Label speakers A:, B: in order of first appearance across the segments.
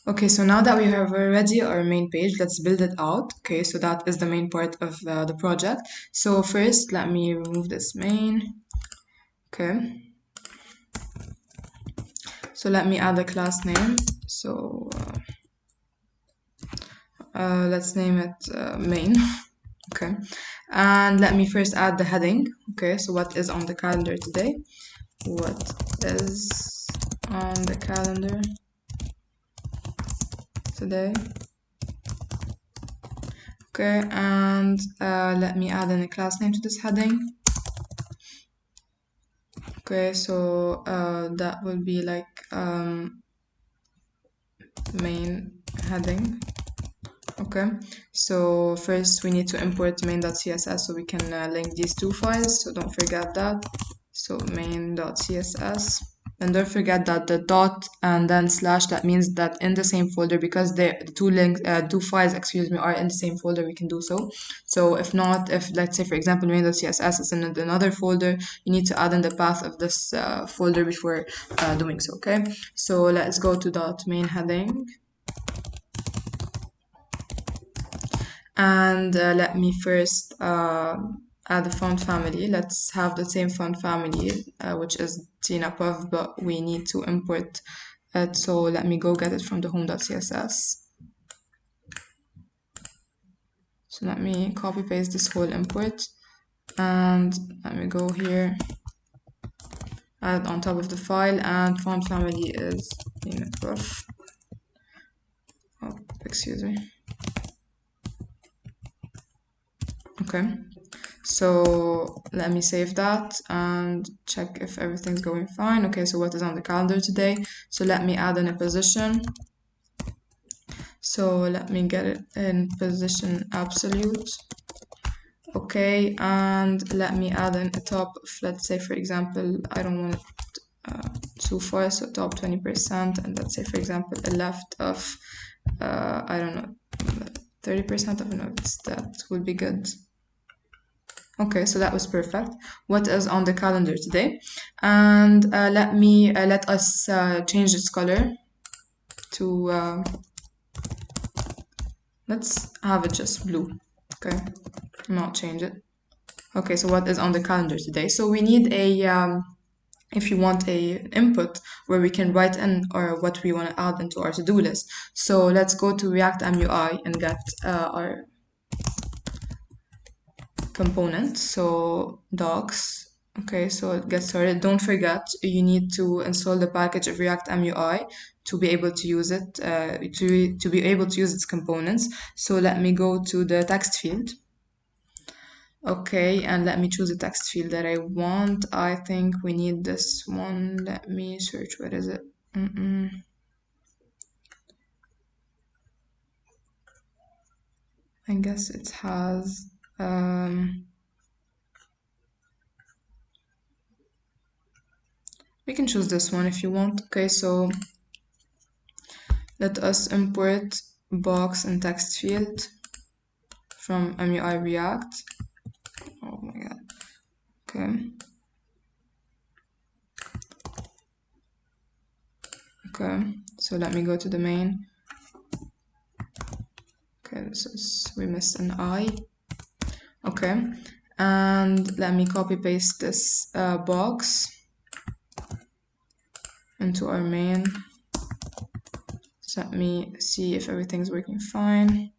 A: Okay, so now that we have already our main page, let's build it out. Okay, so that is the main part of the project. So first, let me remove this main. Okay. So let me add a class name. So let's name it main. Okay. And let me first add the heading. Okay, so what is on the calendar today? What is on the calendar today? Okay, and let me add in a class name to this heading. Okay, so that will be like main heading. Okay, so first we need to import main.css so we can link these two files, so don't forget that. So main.css, and don't forget that the dot and then slash, that means that in the same folder, because the two files, excuse me, are in the same folder, we can do so. So if not, if let's say for example main.css is in another folder, you need to add in the path of this folder before doing so. Okay, so let's go to dot main heading. And let me first add the font family. Let's have the same font family, which is TNAPUF, but we need to import it. So let me go get it from the home.css. So let me copy paste this whole import, and let me go here, add on top of the file, and font family is TNAPUF. Oh, excuse me. Okay. So let me save that and check if everything's going fine. Okay, so what is on the calendar today? So let me add in a position. So let me get it in position absolute. Okay, and let me add in a top of, let's say for example, I don't want it too far, so top 20%, and let's say for example a left of, I don't know, 30% of notes. That would be good. Okay, so that was perfect. What is on the calendar today? And let us change its color to let's have it just blue. Okay, not change it. Okay, so what is on the calendar today? So we need a if you want a input where we can write in or what we want to add into our to-do list. So let's go to React MUI and get our component. So docs. Okay, so get started. Don't forget, you need to install the package of React MUI to be able to use it, to be able to use its components. So let me go to the text field. Okay, and let me choose a text field that I want. I think we need this one. Let me search. What is it? I guess it has we can choose this one if you want. Okay, so let us import box and text field from MUI React. Oh my god. Okay. Okay, so let me go to the main. Okay, we missed an I. Okay, and let me copy paste this box into our main. So let me see if everything's working fine.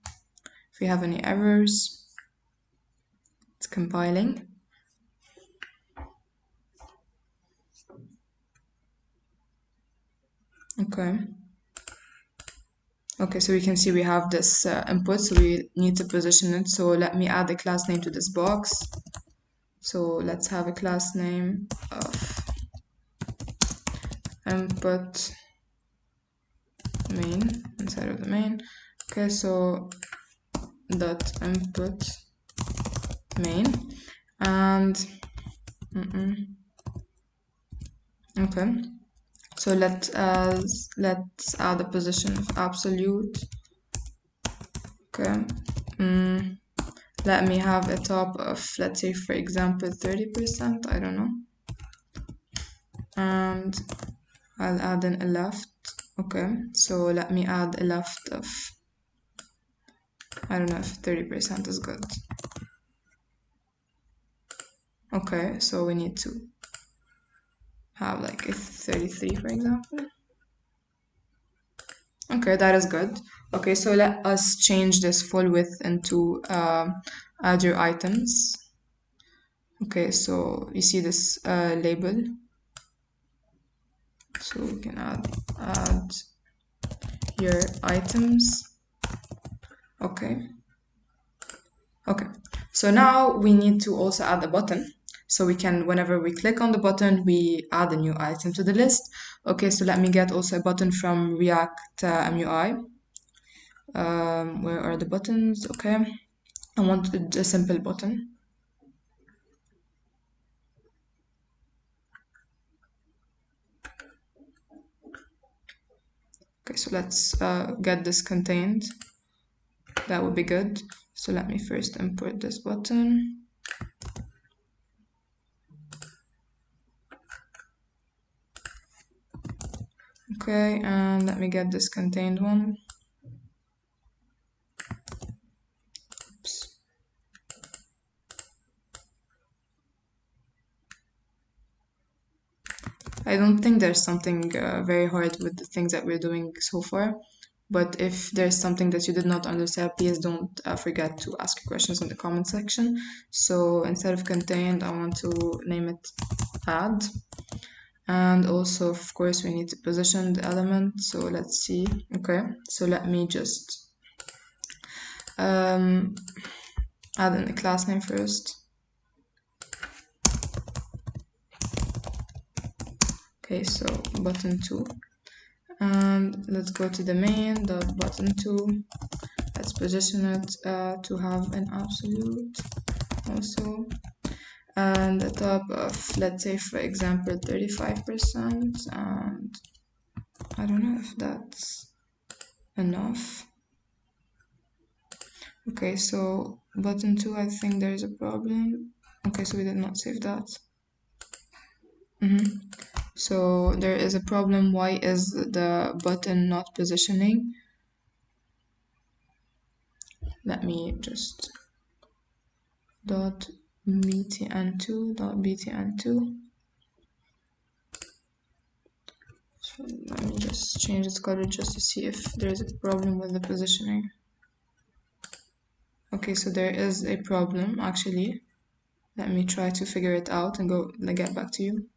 A: If we have any errors, it's compiling. Okay. Okay, so we can see we have this input, so we need to position it. So let me add a class name to this box. So let's have a class name of input main inside of the main. Okay, so dot input main, and okay, so let's add a position of absolute. Okay, let me have a top of, let's say for example 30%, I don't know, and I'll add in a left Okay, so let me add a left of, I don't know if 30% is good. Okay, so we need to have like a 33, for example. Okay, that is good. Okay, so let us change this full width into add your items. Okay, so you see this label. So we can add your items. Okay. Okay. So now we need to also add a button. So we can, whenever we click on the button, we add a new item to the list. Okay, so let me get also a button from React MUI. Where are the buttons? Okay. I want a simple button. Okay, so let's get this contained. That would be good. So let me first import this button. Okay, and let me get this contained one. Oops. I don't think there's something very hard with the things that we're doing so far. But if there's something that you did not understand, please don't forget to ask your questions in the comment section. So instead of contained, I want to name it add. And also, of course, we need to position the element. So let's see. Okay, so let me just add in a class name first. Okay, so button2. And let's go to the main dot button2. Let's position it to have an absolute also. And the top of, let's say, for example, 35%. And I don't know if that's enough. Okay, so button2, I think there is a problem. Okay, so we did not save that. So there is a problem. Why is the button not positioning? Let me just .btn2. So let me just change its color just to see if there's a problem with the positioning. Okay, so there is a problem actually. Let me try to figure it out and get back to you.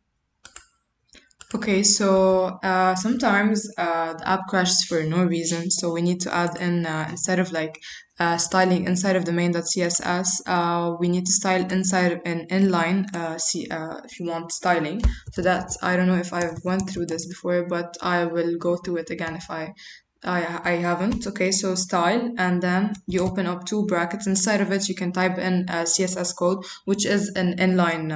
A: Okay, so sometimes the app crashes for no reason, so we need to add in instead of like styling inside of the main.css, we need to style inside an inline if you want styling. So that's, I don't know if I've went through this before, but I will go through it again if I haven't. Okay, so style, and then you open up two brackets. Inside of it, you can type in CSS code, which is an inline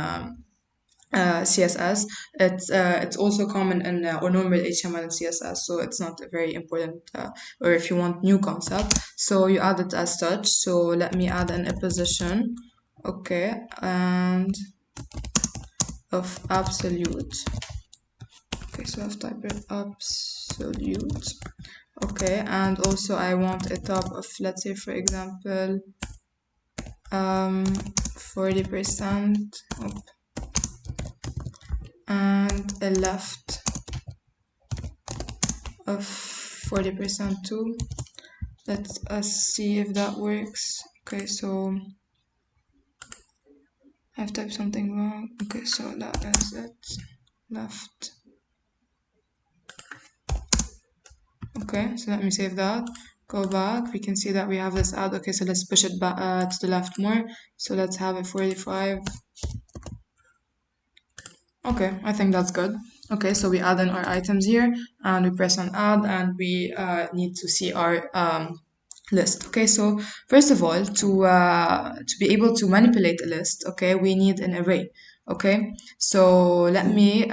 A: CSS. It's also common in or normal HTML and CSS, so it's not a very important or if you want new concept, so you add it as such. So let me add an position. Okay, and of absolute. Okay, so I've typed it absolute. Okay, and also I want a top of, let's say, for example, 40%. And a left of 40% too. Let us see if that works. Okay, so I've typed something wrong. Okay, so that is it. Left. Okay, so let me save that. Go back. We can see that we have this add. Okay, so let's push it back to the left more. So let's have it 45. Okay, I think that's good. Okay, so we add in our items here and we press on add, and we need to see our list. Okay, so first of all, to be able to manipulate a list, okay, we need an array. Okay, so let me